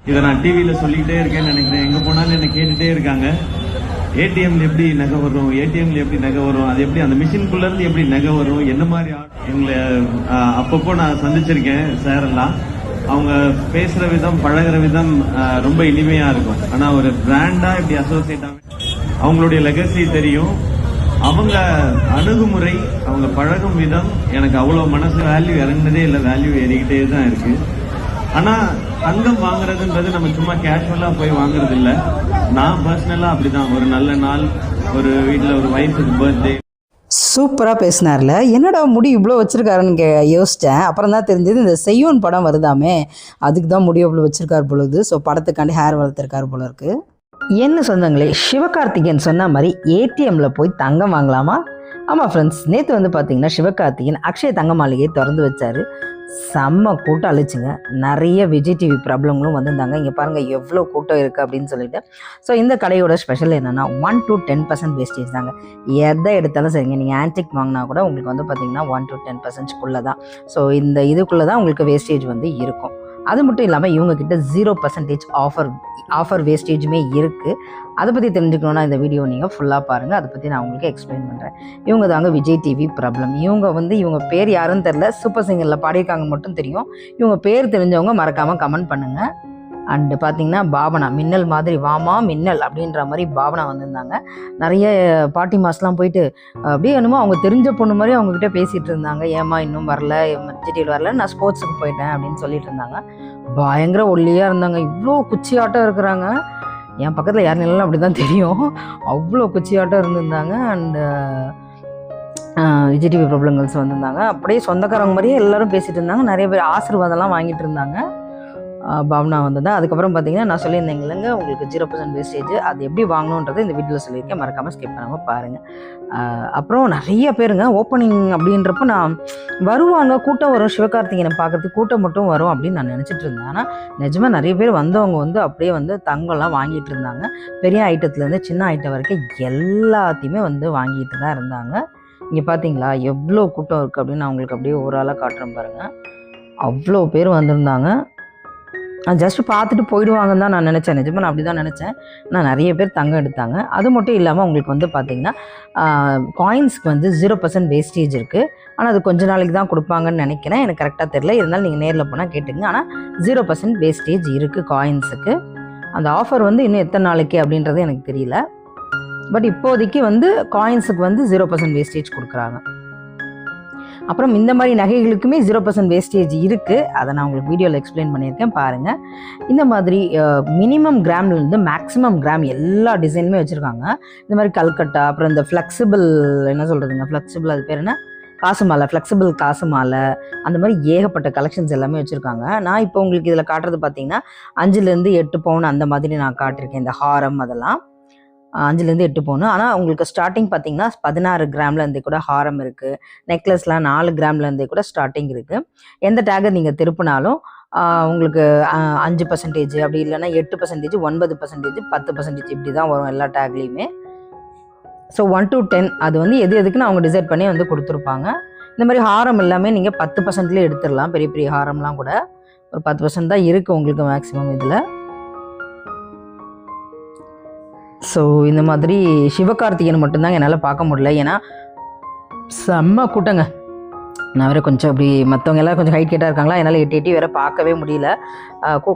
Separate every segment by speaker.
Speaker 1: இதை நான் டிவியில் சொல்லிக்கிட்டே இருக்கேன்னு நினைக்கிறேன். எங்கே போனாலும் என்னை கேட்டுகிட்டே இருக்காங்க, ஏடிஎம்ல எப்படி நகை வரும், ஏடிஎம்ல எப்படி நகை வரும், அது எப்படி அந்த மிஷின்குள்ள இருந்து எப்படி நகை வரும், என்ன மாதிரி எங்களை அப்பப்போ நான் சந்திச்சிருக்கேன் சார் எல்லாம். அவங்க பேசுற விதம், பழகிற விதம் ரொம்ப இனிமையா இருக்கும். ஆனா ஒரு பிராண்டா இப்படி அசோசியேட் ஆகும், அவங்களுடைய லெகசி தெரியும், அவங்க அணுகுமுறை, அவங்க பழகும் விதம் எனக்கு அவ்வளவு மனசு வேல்யூ இறங்கினதே இல்லை, வேல்யூ ஏறிக்கிட்டே தான் இருக்கு. ஆனா தங்கம் வாங்குறதுன்றது நம்ம சும்மா கேஷுவலா போய் வாங்குறது இல்லை. நான் பர்சனலா அப்படிதான், ஒரு நல்ல நாள், ஒரு வீட்டில் ஒரு ஒய்ஃபுக்கு பர்த்டே.
Speaker 2: சூப்பராக பேசினார்ல. என்னடா முடி இவ்வளோ வச்சுருக்காருன்னு யோசித்தேன். அப்புறம் தான் தெரிஞ்சது இந்த செய்யோன் படம் வருதாமே, அதுக்கு தான் முடி இவ்வளோ வச்சுருக்காரு பொழுது. ஸோ படத்துக்காண்டி ஹேர் வளர்த்துருக்காரு போல இருக்குது. என்ன சொந்தங்களே, சிவகார்த்திகேயன் சொன்ன மாதிரி ஏடிஎம்மில் போய் தங்கம் வாங்கலாமா? ஆமாம் ஃப்ரெண்ட்ஸ், நேற்று வந்து பார்த்தீங்கன்னா சிவகார்த்திகேயன் அக்ஷய தங்க மாளிகையை திறந்து வச்சார். செம்ம கூட்டம் அழிச்சுங்க. நிறைய விஜய் டிவி ப்ராப்ளங்களும் வந்திருந்தாங்க. இங்கே பாருங்கள் எவ்வளோ கூட்டம் இருக்குது அப்படின்னு சொல்லிட்டு. ஸோ இந்த கடையோட ஸ்பெஷல் என்னென்னா 1 to 10% வேஸ்டேஜ் தாங்க. எதை எடுத்தாலும் சரிங்க, நீங்கள் ஆன்டிக் வாங்கினா கூட உங்களுக்கு வந்து பார்த்தீங்கன்னா 1 to 10% தான். ஸோ இந்த இதுக்குள்ளே தான் உங்களுக்கு வேஸ்டேஜ் வந்து இருக்கும். அது மட்டும் இல்லாமல் இவங்கக்கிட்ட 0% ஆஃபர் வேஸ்டேஜுமே இருக்குது. அதை பற்றி தெரிஞ்சுக்கணுன்னா இந்த வீடியோ நீங்கள் ஃபுல்லாக பாருங்கள். அதை பற்றி நான் உங்களுக்கு எக்ஸ்பிளைன் பண்ணுறேன். இவங்க தாங்க விஜய் டிவி ப்ராப்ளம். இவங்க பேர் யாருன்னு தெரில, சூப்பர் சிங்கரில் பாடியிருக்காங்க மட்டும் தெரியும். இவங்க பேர் தெரிஞ்சவங்க மறக்காமல் கமெண்ட் பண்ணுங்கள். அண்டு பார்த்தீங்கன்னா பாவனா, மின்னல் மாதிரி வாமா மின்னல் அப்படின்ற மாதிரி பாவனா வந்திருந்தாங்க. நிறைய பாட்டி மாஸ்லாம் போயிட்டு அப்படியே என்னமோ அவங்க தெரிஞ்ச பொண்ணு மாதிரி அவங்கக்கிட்ட பேசிகிட்டு இருந்தாங்க. ஏமா இன்னும் வரல, விஜய் வரல, நான் ஸ்போர்ட்ஸுக்கு போயிட்டேன் அப்படின்னு சொல்லிட்டு இருந்தாங்க. பயங்கர ஒல்லியாக இருந்தாங்க, இவ்வளோ குச்சியாட்டம் இருக்கிறாங்க. என் பக்கத்தில் யார் நிலம் அப்படி தான் தெரியும், அவ்வளோ குச்சியாட்டம் இருந்திருந்தாங்க. அண்டு விஜய் டிவி ப்ராப்ளங்கள்ஸ் வந்திருந்தாங்க. அப்படியே சொந்தக்காரங்க மாதிரியே எல்லோரும் பேசிகிட்டு இருந்தாங்க. நிறைய பேர் ஆசீர்வாதம்லாம் வாங்கிட்டு இருந்தாங்க. பாவனா வந்தது. அதுக்கப்புறம் பார்த்தீங்கன்னா நான் சொல்லியிருந்தேன் இல்லைங்க, உங்களுக்கு 0% வேஸ்டேஜ் அது எப்படி வாங்கணுன்றதை இந்த வீடியோவில் சொல்லியிருக்கேன். மறக்காமல் ஸ்கிப் பண்ணாமல் பாருங்கள். அப்புறம் நிறைய பேருங்க ஓப்பனிங் அப்படின்றப்ப நான் வருவாங்க, கூட்டம் வரும், சிவகார்த்திகேயனை பார்க்குறதுக்கு கூட்டம் மட்டும் வரும் அப்படின்னு நான் நினச்சிட்டு இருந்தேன். ஆனால் நிஜமாக நிறைய பேர் வந்தவங்க வந்து அப்படியே வந்து தங்கம்லாம் வாங்கிட்டு இருந்தாங்க. பெரிய ஐட்டத்துலேருந்து சின்ன ஐட்டம் வரைக்கும் எல்லாத்தையுமே வந்து வாங்கிட்டு தான் இருந்தாங்க. இங்கே பார்த்தீங்களா எவ்வளோ கூட்டம் இருக்குது அப்படின்னு நான் உங்களுக்கு அப்படியே ஒரு ஆளாக காட்டுறேன் பாருங்கள். அவ்வளோ பேர் வந்திருந்தாங்க. ஜஸ்ட்டு பார்த்துட்டு போயிடுவாங்கன்னு தான் நான் நினச்சேன். நிஜமாக நான் அப்படி தான் நினச்சேன். நான் நிறைய பேர் தங்கம் எடுத்தாங்க. அது மட்டும் இல்லாமல் உங்களுக்கு வந்து பார்த்திங்கன்னா காயின்ஸ்க்கு வந்து 0% வேஸ்டேஜ் இருக்குது. ஆனால் அது கொஞ்ச நாளைக்கு தான் கொடுப்பாங்கன்னு நினைக்கிறேன், எனக்கு கரெக்டாக தெரில. இருந்தாலும் நீங்கள் நேரில் போனால் கேட்டுங்க. ஆனால் 0% வேஸ்டேஜ் இருக்குது காயின்ஸுக்கு. அந்த ஆஃபர் வந்து இன்னும் எத்தனை நாளைக்கு அப்படின்றது எனக்கு தெரியல. பட் இப்போதைக்கு வந்து காயின்ஸுக்கு வந்து 0% வேஸ்டேஜ் கொடுக்குறாங்க. அப்புறம் இந்த மாதிரி நகைகளுக்குமே 0% வேஸ்டேஜ் இருக்குது. அதை நான் உங்களுக்கு வீடியோவில் எக்ஸ்பிளைன் பண்ணியிருக்கேன், பாருங்கள். இந்த மாதிரி மினிமம் கிராம்லேருந்து மேக்ஸிமம் கிராம் எல்லா டிசைனுமே வச்சுருக்காங்க. இந்த மாதிரி கல்கட்டா, அப்புறம் இந்த ஃப்ளெக்சிபிள் என்ன சொல்கிறதுங்க, ஃப்ளெக்சிபிள் அது பேர் என்ன, காசு மாலை, ஃப்ளெக்சிபிள் காசு மாலை, அந்த மாதிரி ஏகப்பட்ட கலெக்ஷன்ஸ் எல்லாமே வச்சுருக்காங்க. நான் இப்போ உங்களுக்கு இதில் காட்டுறது பார்த்தீங்கன்னா 5லேருந்து 8 பவுன் அந்த மாதிரி நான் காட்டியிருக்கேன். இந்த ஹாரம் அதெல்லாம் 5லேருந்து 8 பவுன். ஆனால் உங்களுக்கு ஸ்டார்டிங் பார்த்தீங்கன்னா 16 கிராம்லேருந்தே கூட ஹாரம் இருக்குது. நெக்லஸ்லாம் 4 கிராம்லேருந்தே கூட ஸ்டார்டிங் இருக்குது. எந்த டேகை நீங்கள் திருப்பினாலும் உங்களுக்கு 5% அப்படி இல்லைன்னா 8%, 9%, 10% இப்படி தான் வரும் எல்லா டேக்லேயுமே. ஸோ 1 to 10 அது வந்து எதுக்குன்னு அவங்க டிசைட் பண்ணி வந்து கொடுத்துருப்பாங்க. இந்த மாதிரி ஹாரம் எல்லாமே நீங்கள் 10%லேயே எடுத்துடலாம். பெரிய பெரிய ஹாரம்லாம் கூட ஒரு 10% தான் இருக்குது உங்களுக்கு மேக்ஸிமம் இதில். ஸோ இந்த மாதிரி சிவகார்த்திகேயன் மட்டும்தாங்க என்னால் பார்க்க முடியல, ஏன்னா செம்ம கூட்டங்க. நான் வேறு கொஞ்சம் அப்படி மற்றவங்க எல்லாம் கொஞ்சம் ஹைட் கேட்டாக இருக்காங்களா, என்னால் எட்டி வேறு பார்க்கவே முடியல.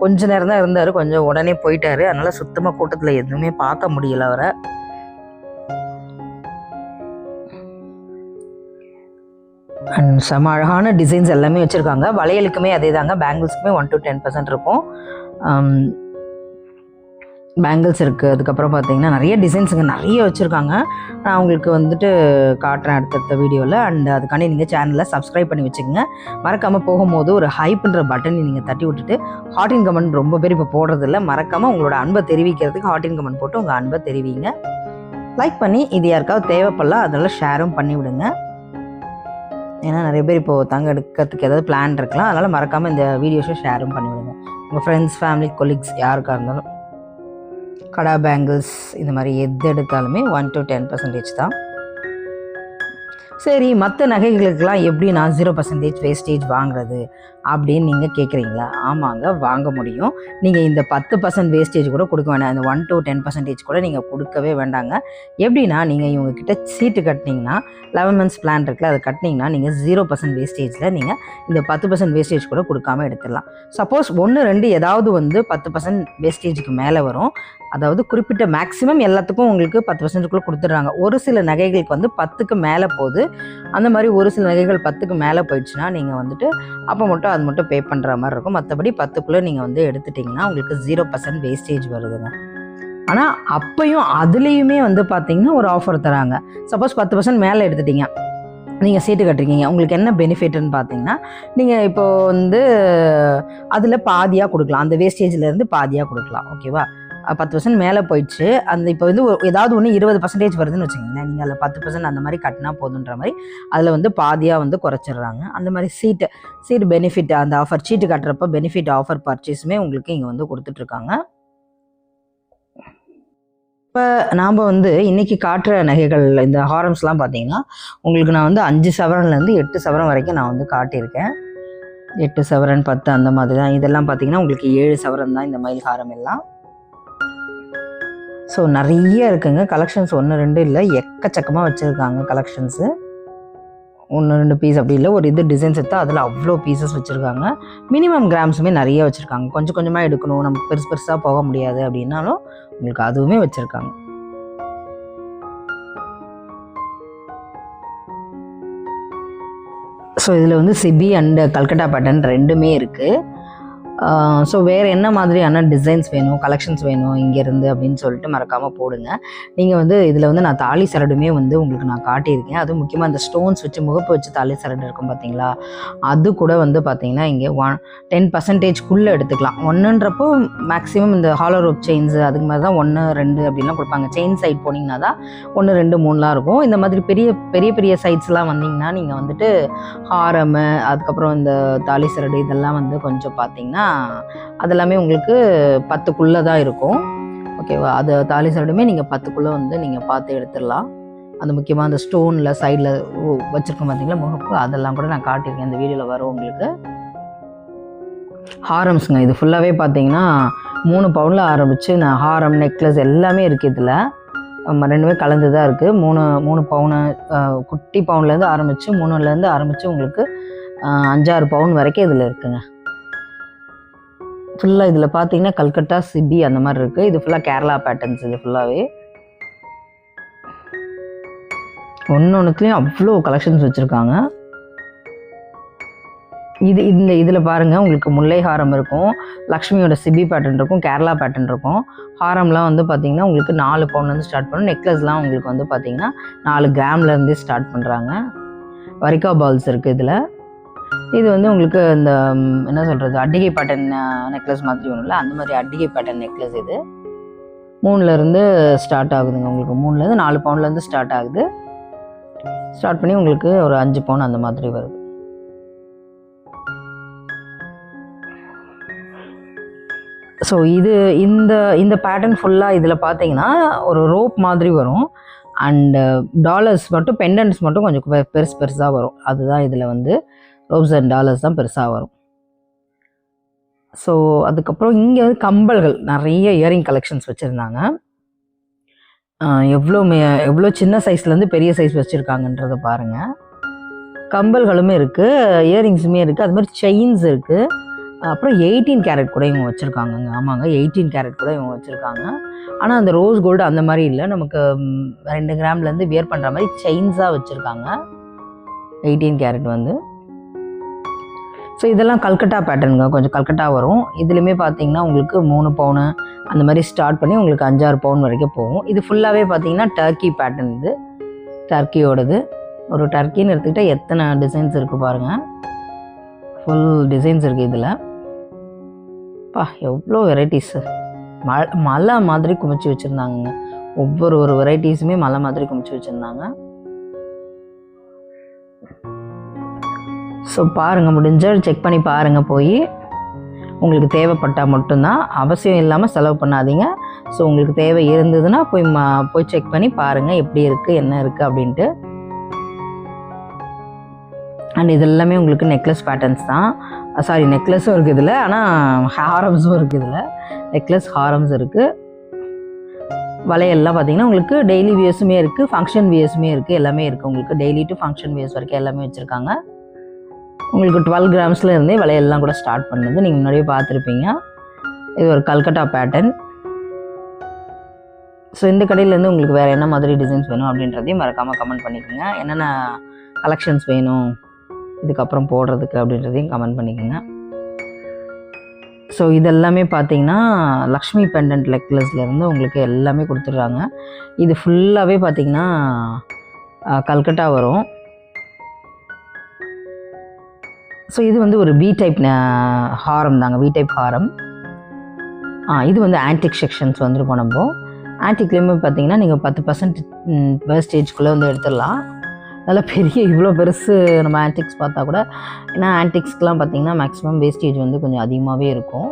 Speaker 2: கொஞ்ச நேரம் தான் இருந்தார், கொஞ்சம் உடனே போயிட்டார். அதனால் சுத்தமாக கூட்டத்தில் எதுவுமே பார்க்க முடியல அவரை. அண்ட் செம்ம அழகான டிசைன்ஸ் எல்லாமே வச்சுருக்காங்க. வளையலுக்குமே அதே தாங்க, பேங்கிள்ஸுக்குமே 1 to 10% இருக்கும். பேங்கிள்ஸ் இருக்குது. அதுக்கப்புறம் பார்த்தீங்கன்னா நிறைய டிசைன்ஸுங்க நிறைய வச்சுருக்காங்க. நான் உங்களுக்கு வந்துட்டு காட்டுறேன் அடுத்தடுத்த வீடியோவில். அண்ட் அதுக்காண்டி நீங்கள் சேனலில் சப்ஸ்கிரைப் பண்ணி வச்சுக்கோங்க. மறக்காமல் போகும்போது ஒரு ஹைப்புன்ற பட்டனை நீங்கள் தட்டி விட்டுட்டு ஹாட் இன் கமெண்ட் ரொம்ப பேர் இப்போ போடுறதில்ல, மறக்காமல் உங்களோட அன்பை தெரிவிக்கிறதுக்கு ஹாட் இன் கமெண்ட் போட்டு உங்கள் அன்பை தெரிவிங்க. லைக் பண்ணி இது யாருக்காவது தேவைப்படலாம், அதனால் ஷேரும் பண்ணி விடுங்க. ஏன்னா நிறைய பேர் இப்போது தங்க எடுக்கிறதுக்கு ஏதாவது பிளான் இருக்கலாம். அதனால் மறக்காமல் இந்த வீடியோஸை ஷேரும் பண்ணிவிடுங்க. உங்கள் ஃப்ரெண்ட்ஸ், ஃபேமிலி, கொலீக்ஸ் யாருக்காக இருந்தாலும். கடா பேங்கிள்ஸ் இந்த மாதிரி எது எடுத்தாலுமே 1 to 10% தான். சரி மற்ற நகைகளுக்கெல்லாம் எப்படி நான் 0% வேஸ்டேஜ் வாங்குறது அப்படின்னு நீங்கள் கேட்குறீங்களா? ஆமாங்க, வாங்க முடியும். நீங்கள் இந்த 10% வேஸ்டேஜ் கூட கொடுக்க வேண்டாம். இந்த 1 to 10% கூட நீங்கள் கொடுக்கவே வேண்டாங்க. எப்படின்னா நீங்கள் இவங்கக்கிட்ட சீட்டு கட்டினீங்கன்னா 11 months பிளான் இருக்குல்ல, அதை கட்டினீங்கன்னா நீங்கள் 0% வேஸ்டேஜில் நீங்கள் இந்த 10% வேஸ்டேஜ் கூட கொடுக்காமல் எடுத்துடலாம். சப்போஸ் 1 2 ஏதாவது வந்து 10% வேஸ்டேஜுக்கு மேலே வரும். அதாவது குறிப்பிட்ட மேக்ஸிமம் எல்லாத்துக்கும் உங்களுக்கு 10%க்குள்ளே கொடுத்துட்றாங்க. ஒரு சில நகைகளுக்கு வந்து 10க்கு மேலே போகுது. அந்த மாதிரி ஒரு சில நகைகள் 10க்கு மேலே போயிடுச்சுன்னா நீங்கள் வந்துட்டு அப்போ மட்டும் அது மட்டும் பே பண்ணுற மாதிரி இருக்கும். மற்றபடி 10க்குள்ளே நீங்கள் வந்து எடுத்துட்டிங்கன்னா உங்களுக்கு 0% வேஸ்டேஜ் வருதுங்க. ஆனால் அப்பையும் அதுலேயுமே வந்து பார்த்தீங்கன்னா ஒரு ஆஃபர் தராங்க. சப்போஸ் 10% மேலே எடுத்துட்டீங்க, நீங்கள் சீட்டு கட்டிருக்கீங்க, உங்களுக்கு என்ன பெனிஃபிட்னு பார்த்தீங்கன்னா நீங்கள் இப்போது வந்து அதில் பாதியாக கொடுக்கலாம். அந்த வேஸ்டேஜ்லேருந்து பாதியாக கொடுக்கலாம். ஓகேவா? 10% மேலே போயிடுச்சு. அந்த இப்போ வந்து ஏதாவது ஒன்று 20% வருதுன்னு வச்சுக்கோங்களேன், நீங்கள் அதில் 10% அந்த மாதிரி கட்டினா போதுன்ற மாதிரி அதில் வந்து பாதியாக வந்து குறைச்சிடுறாங்க. அந்த மாதிரி சீட்டு பெனிஃபிட், அந்த ஆஃபர் சீட்டு கட்டுறப்ப பெனிஃபிட் ஆஃபர் பர்ச்சேஸுமே உங்களுக்கு இங்கே வந்து கொடுத்துட்ருக்காங்க. இப்போ நாம் வந்து இன்றைக்கி காட்டுற நகைகள் இந்த ஹாரம்ஸ்லாம் பார்த்தீங்கன்னா உங்களுக்கு நான் வந்து 5 சவரன்லேருந்து 8 சவரன் வரைக்கும் நான் வந்து காட்டியிருக்கேன். 8 சவரன் 10 அந்த மாதிரி தான். இதெல்லாம் பார்த்தீங்கன்னா உங்களுக்கு 7 சவரன் தான் இந்த மயில் ஹாரம் எல்லாம். ஸோ நிறைய இருக்குங்க கலெக்ஷன்ஸ். 1 2 இல்லை, எக்கச்சக்கமாக வச்சுருக்காங்க கலெக்ஷன்ஸு. 1 2 பீஸ் அப்படி இல்லை, ஒரு இது டிசைன்ஸ் எடுத்தால் அதில் அவ்வளோ பீசஸ் வச்சுருக்காங்க. மினிமம் கிராம்ஸுமே நிறைய வச்சுருக்காங்க. கொஞ்சம் கொஞ்சமாக எடுக்கணும், நம்ம பெருசாக போக முடியாது அப்படின்னாலும் உங்களுக்கு அதுவுமே வச்சுருக்காங்க. ஸோ இதில் வந்து சிபி அண்ட் கல்கட்டா பேட்டர்ன் ரெண்டுமே இருக்குது. ஸோ வேறு என்ன மாதிரியான டிசைன்ஸ் வேணும், கலெக்ஷன்ஸ் வேணும் இங்கேருந்து அப்படின்னு சொல்லிட்டு மறக்காமல் போடுங்க. நீங்கள் வந்து இதில் வந்து நான் தாலி சரடுமே வந்து உங்களுக்கு நான் காட்டியிருக்கேன். அதுவும் முக்கியமாக அந்த ஸ்டோன்ஸ் வச்சு முகப்பு வச்சு தாலி சரடு இருக்கும் பார்த்தீங்களா, அது கூட வந்து பார்த்தீங்கன்னா இங்கே 10%க்குள்ளே எடுத்துக்கலாம். 1ன்றப்போ மேக்ஸிமம் இந்த ஹாலோ ரோப் செயின்ஸு அதுக்கு மாதிரி தான் 1 2 அப்படின்லாம் கொடுப்பாங்க. செயின் சைட் போனீங்கன்னா தான் 1 2 3லாம் இருக்கும். இந்த மாதிரி பெரிய பெரிய சைட்ஸ்லாம் வந்தீங்கன்னா நீங்கள் வந்துட்டு ஹாரமு அதுக்கப்புறம் இந்த தாலி சரடு இதெல்லாம் வந்து கொஞ்சம் பார்த்தீங்கன்னா அதெல்லாமே உங்களுக்கு 10க்குள்ளே தான் இருக்கும். ஓகேவா? அது தாலி சரடுமே நீங்கள் 10க்குள்ளே வந்து நீங்கள் பார்த்து எடுத்துடலாம். அந்த முக்கியமாக அந்த ஸ்டோனில் சைடில் வச்சுருக்கோம் பார்த்தீங்களா முகப்பு, அதெல்லாம் கூட நான் காட்டியிருக்கேன். இந்த வீடியோவில் வரும் உங்களுக்கு. ஹாரம்ஸுங்க இது ஃபுல்லாகவே பார்த்தீங்கன்னா 3 பவுனில் ஆரம்பித்து நான் ஹாரம் நெக்லஸ் எல்லாமே இருக்குது. இதில் ரெண்டுமே கலந்து தான் இருக்குது. 3 பவுனு குட்டி பவுன்லேருந்து ஆரம்பித்து 3லேருந்து ஆரம்பித்து உங்களுக்கு 5-6 பவுன் வரைக்கும் இதில் இருக்குங்க. ஃபுல்லாக இதில் பார்த்தீங்கன்னா கல்கட்டா சிபி அந்த மாதிரி இருக்குது. இது ஃபுல்லாக கேரளா பேட்டர்ன்ஸ். இது ஃபுல்லாகவே ஒன்றுத்துலேயும் அவ்வளோ கலெக்ஷன்ஸ் வச்சுருக்காங்க. இதில் பாருங்கள் உங்களுக்கு முல்லை ஹாரம் இருக்கும், லக்ஷ்மியோட சிபி பேட்டர்ன் இருக்கும், கேரளா பேட்டர்ன் இருக்கும். ஹாரம்லாம் வந்து பார்த்திங்கன்னா உங்களுக்கு 4 பவுன்லேருந்து ஸ்டார்ட் பண்ணும். நெக்லஸ்லாம் உங்களுக்கு வந்து பார்த்திங்கன்னா 4 கிராம்லேருந்து ஸ்டார்ட் பண்ணுறாங்க. வரிக்கா பால்ஸ் இருக்குது இதில். இது வந்து உங்களுக்கு இந்த என்ன சொல்கிறது அட்டிகை பேட்டர்ன் நெக்லஸ் மாதிரி ஒன்றும்ல, அந்த மாதிரி அட்டிகை பேட்டர்ன் நெக்லஸ். இது 3லேருந்து ஸ்டார்ட் ஆகுதுங்க. உங்களுக்கு 3லேருந்து 4 பவுன்லேருந்து ஸ்டார்ட் ஆகுது. ஸ்டார்ட் பண்ணி உங்களுக்கு ஒரு 5 பவுன் அந்த மாதிரி வருது. ஸோ இந்த பேட்டர்ன் ஃபுல்லாக இதில் பார்த்தீங்கன்னா ஒரு ரோப் மாதிரி வரும். அண்டு டாலர்ஸ் மட்டும் பெண்டன்ட்ஸ் மட்டும் கொஞ்சம் பெருசாக வரும். அதுதான் இதில் வந்து ரோப்ஸ் அண்ட் டாலர்ஸ் தான் பெருசாக வரும். ஸோ அதுக்கப்புறம் இங்கே வந்து கம்பல்கள் நிறைய இயரிங் கலெக்ஷன்ஸ் வச்சுருந்தாங்க. எவ்வளோ சின்ன சைஸ்லேருந்து பெரிய சைஸ் வச்சுருக்காங்கன்றதை பாருங்கள். கம்பல்களுமே இருக்குது, இயரிங்ஸுமே இருக்குது, அது மாதிரி செயின்ஸ் இருக்குது. அப்புறம் 18 கேரட் கூட இவங்க வச்சுருக்காங்கங்க. ஆமாங்க, 18 கேரட் கூட இவங்க வச்சுருக்காங்க. ஆனால் அந்த ரோஸ் கோல்டு அந்த மாதிரி இல்லை, நமக்கு 2 கிராம்லேருந்து வியர் பண்ணுற மாதிரி செயின்ஸாக வச்சுருக்காங்க 18 கேரட் வந்து. ஸோ இதெல்லாம் கல்கட்டா பேட்டர்னுங்க, கொஞ்சம் கல்கட்டா வரும். இதுலேயுமே பார்த்தீங்கன்னா உங்களுக்கு 3 பவுனு அந்த மாதிரி ஸ்டார்ட் பண்ணி உங்களுக்கு 5-6 பவுன் வரைக்கும் போகும். இது ஃபுல்லாகவே பார்த்தீங்கன்னா டர்க்கி பேட்டர்ன். இது டர்க்கியோடது. ஒரு டர்க்கின்னு எடுத்துக்கிட்டால் எத்தனை டிசைன்ஸ் இருக்குது பாருங்கள். ஃபுல் டிசைன்ஸ் இருக்குது இதில். எவ்வளோ வெரைட்டிஸு. மலை மாதிரி குமிச்சு வச்சுருந்தாங்க. ஒவ்வொரு வெரைட்டிஸுமே மலை மாதிரி குமிச்சு வச்சுருந்தாங்க. ஸோ பாருங்கள், முடிஞ்சால் செக் பண்ணி பாருங்கள். போய் உங்களுக்கு தேவைப்பட்டால் மட்டும்தான், அவசியம் இல்லாமல் செலவு பண்ணாதீங்க. ஸோ உங்களுக்கு தேவை இருந்ததுன்னா போய் செக் பண்ணி பாருங்கள் எப்படி இருக்குது என்ன இருக்குது அப்படின்ட்டு. அண்ட் இது எல்லாமே உங்களுக்கு நெக்லஸ் பேட்டர்ன்ஸ் தான். சாரி, நெக்லஸும் இருக்குது இதில், ஆனால் ஹாரம்ஸும் இருக்குது இதில். நெக்லஸ் ஹாரம்ஸ் இருக்குது. வளையல்லாம் பார்த்தீங்கன்னா உங்களுக்கு டெய்லி வியர்ஸுமே இருக்குது, ஃபங்க்ஷன் வியர்ஸுமே இருக்குது, எல்லாமே இருக்குது. உங்களுக்கு டெய்லி டு ஃபங்க்ஷன் வியர்ஸ் வரைக்கும் எல்லாமே வச்சுருக்காங்க. உங்களுக்கு 12 கிராம்ஸில் இருந்தே வளையல்லாம் கூட ஸ்டார்ட் பண்ணுது. நீங்கள் முன்னாடியே பார்த்துருப்பீங்க. இது ஒரு கல்கட்டா பேட்டர்ன். ஸோ இந்த கடையிலேருந்து உங்களுக்கு வேறு என்ன மாதிரி டிசைன்ஸ் வேணும் அப்படின்றதையும் மறக்காமல் கமெண்ட் பண்ணிக்கோங்க. என்னென்ன கலெக்ஷன்ஸ் வேணும் இதுக்கப்புறம் போடுறதுக்கு அப்படின்றதையும் கமெண்ட் பண்ணிக்கோங்க. ஸோ இதெல்லாமே பார்த்தீங்கன்னா லக்ஷ்மி பெண்டன்ட் நெக்லஸ்லேருந்து உங்களுக்கு எல்லாமே கொடுத்துட்றாங்க. இது ஃபுல்லாகவே பார்த்தீங்கன்னா கல்கட்டா வரும். ஸோ இது வந்து ஒரு வி டைப் ஹாரம் தாங்க, வி டைப் ஹாரம். இது வந்து ஆன்டிக் செக்ஷன்ஸ் வந்துருக்கோம். நம்ம ஆன்டிக்லேயுமே பார்த்தீங்கன்னா நீங்கள் 10% வேஸ்டேஜ்குள்ளே வந்து எடுத்துடலாம். நல்லா பெரிய இவ்வளோ பெருசு நம்ம ஆன்டிக்ஸ் பார்த்தா கூட, ஏன்னா ஆன்டிக்ஸ்க்கெலாம் பார்த்தீங்கன்னா மேக்ஸிமம் வேஸ்டேஜ் வந்து கொஞ்சம் அதிகமாகவே இருக்கும்.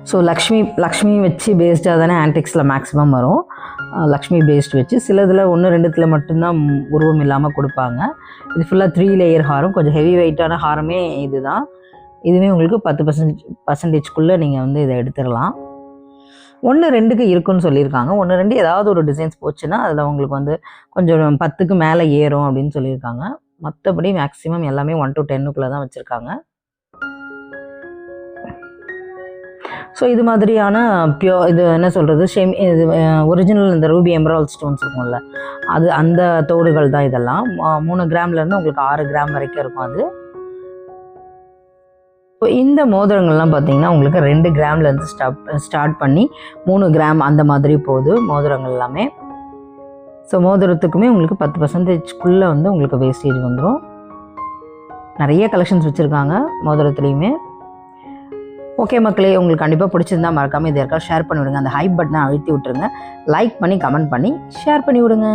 Speaker 2: ஸோ லக்ஷ்மி வச்சு பேஸ்டாக தானே ஆன்டிக்ஸில் மேக்ஸிமம் வரும். லக்ஷ்மி பேஸ்ட் வச்சு சிலதில் 1-2 மட்டும்தான் உருவம் இல்லாமல் கொடுப்பாங்க. இது ஃபுல்லாக 3 லேயர் ஹாரம், கொஞ்சம் ஹெவி வெயிட்டான ஹாரமே இது தான். இதுவே உங்களுக்கு 10% நீங்கள் வந்து இதை எடுத்துடலாம். 1-2க்கு இருக்குன்னு சொல்லியிருக்காங்க. 1-2 ஏதாவது ஒரு டிசைன்ஸ் போச்சுன்னா அதில் உங்களுக்கு வந்து கொஞ்சம் 10க்கு மேலே ஏறும் அப்படின்னு சொல்லியிருக்காங்க. மற்றபடி மேக்ஸிமம் எல்லாமே 1 to 10க்குள்ளே தான் வச்சுருக்காங்க. ஸோ இது மாதிரியான இது என்ன சொல்கிறது, இது ஒரிஜினல் இந்த ரூபி எமரால்ட் ஸ்டோன்ஸ் இருக்கும்ல, அது அந்த தோடுகள் தான் இதெல்லாம். 3 கிராம்லேருந்து உங்களுக்கு 6 கிராம் வரைக்கும் இருக்கும் அது. இப்போ இந்த மோதிரங்கள்லாம் பார்த்தீங்கன்னா உங்களுக்கு 2 கிராம்லேருந்து ஸ்டார்ட் பண்ணி 3 கிராம் அந்த மாதிரி போகுது மோதிரங்கள் எல்லாமே. ஸோ மோதிரத்துக்குமே உங்களுக்கு 10%க்குள்ளே வந்து உங்களுக்கு வேஸ்டேஜ் வந்துடும். நிறைய கலெக்ஷன்ஸ் வச்சுருக்காங்க மோதிரத்துலேயுமே. ஓகே மக்களே, உங்களுக்கு கண்டிப்பாக பிடிச்சிருந்தா மறக்காமல் இது யாருக்காவது ஷேர் பண்ணி விடுங்க. அந்த ஹைப் பட்டனை அழுத்தி விட்டுருங்க. லைக் பண்ணி கமெண்ட் பண்ணி ஷேர் பண்ணி விடுங்க.